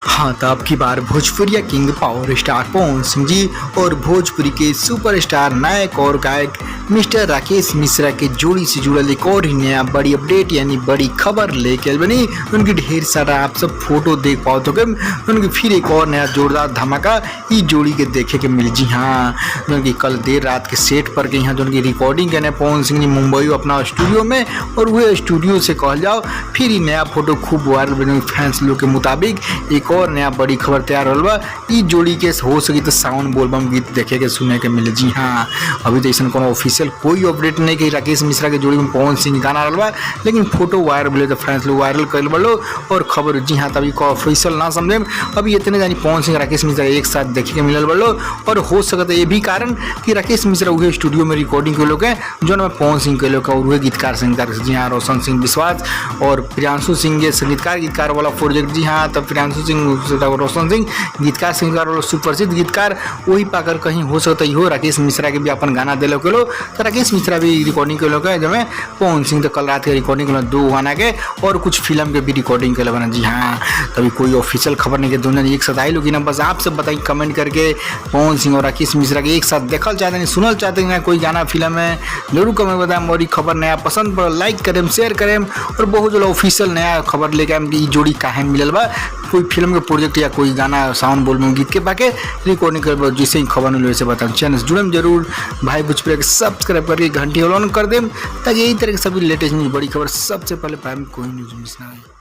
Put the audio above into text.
हाँ, तो अब की बार भोजपुरिया king power star Pawan Singh ji और भोजपुरी के सुपरस्टार नायक और गायक मिस्टर राकेश मिश्रा के जोड़ी से जुड़ल एक और ही नया बड़ी अपडेट यानी बड़ी खबर लेके आइल बनी। उनकी ढेर सारा आप सब फोटो देख पाओ तो उनकी फिर एक और नया जोरदार धमाका इस जोड़ी के देखे के मिल। जी हाँ, उनकी कल देर रात के सेट पर गई हैं जो उनकी रिकॉर्डिंग करने पवन सिंह जी मुंबई अपना स्टूडियो में, और वह स्टूडियो से कहल जाओ फिर ही नया फोटो खूब वायरल बने। फैंस लोग के मुताबिक एक और नया बड़ी खबर तैयार होल बा। ई जोड़ी के हो सकी तो साउंड बोलबम गीत देखे के सुने के मिले। जी हाँ, अभी तो ऐसा कोनो ऑफिशियल कोई अपडेट नहीं कि राकेश मिश्रा के जोड़ी में पवन सिंह गाना रहल बा, लेकिन फोटो वायरल बोले तो फैंस लोग वायरल कर बलो और खबर। जी हाँ, तभी को ऑफिशियल ना समझे अभी इतने जानी पवन सिंह राकेश मिश्रा एक साथ देखे के मिलल बलो, और हो सकता है ये भी कारण कि राकेश मिश्रा वही स्टूडियो में रिकॉर्डिंग के लोग हैं जो ना पवन सिंह के लोग और वही गीतकार संगीतकार। जी हाँ, रोशन सिंह विश्वास और प्रियांशु सिंह ये संगीतकार गीतकार वाला प्रोजेक्ट। जी हाँ, तब प्रियांशु सिंह रोशन सिंह गीतकार संगीतकार वाला सुप्रसिद्ध गीतकार वही पाकर कहीं हो सकता है हो राकेश मिश्रा के भी अपन गाना दिलो के लो, तो राकेश मिश्रा भी रिकॉर्डिंग के लोग है जब पवन सिंह तो कल रात के रिकॉर्डिंग के 2 गाना के और कुछ फिल्म के भी रिकॉर्डिंग के बना। जी हाँ, तभी कोई ऑफिशियल खबर नहीं कि दोनों एक साथ आई लोग ना, बस आप सब बताइए कमेंट करके पवन सिंह और राकेश मिश्रा के एक साथ देखल चाहते हैं सुनल चाहते हैं कोई गाना फिल्म है, जरूर कमेंट बताएं। और खबर नया पसंद पर लाइक करें शेयर करें, और बहुत जल्द ऑफिशियल नया खबर लेके आए कि जोड़ी काहे मिलल बा, कोई फिल्म के प्रोजेक्ट या कोई गाना साउंड बोल में गीत के पाके रिकॉर्डिंग कर जिससे ही खबर मिले वैसे बताऊँ। चैनल जुड़े जरूर भाई भोजपुरी के सब्सक्राइब करके घंटी ऑन कर दें ताकि यही तरह के सभी लेटेस्ट न्यूज़ बड़ी खबर सबसे पहले पाए, कोई न्यूज़ मिस ना हो।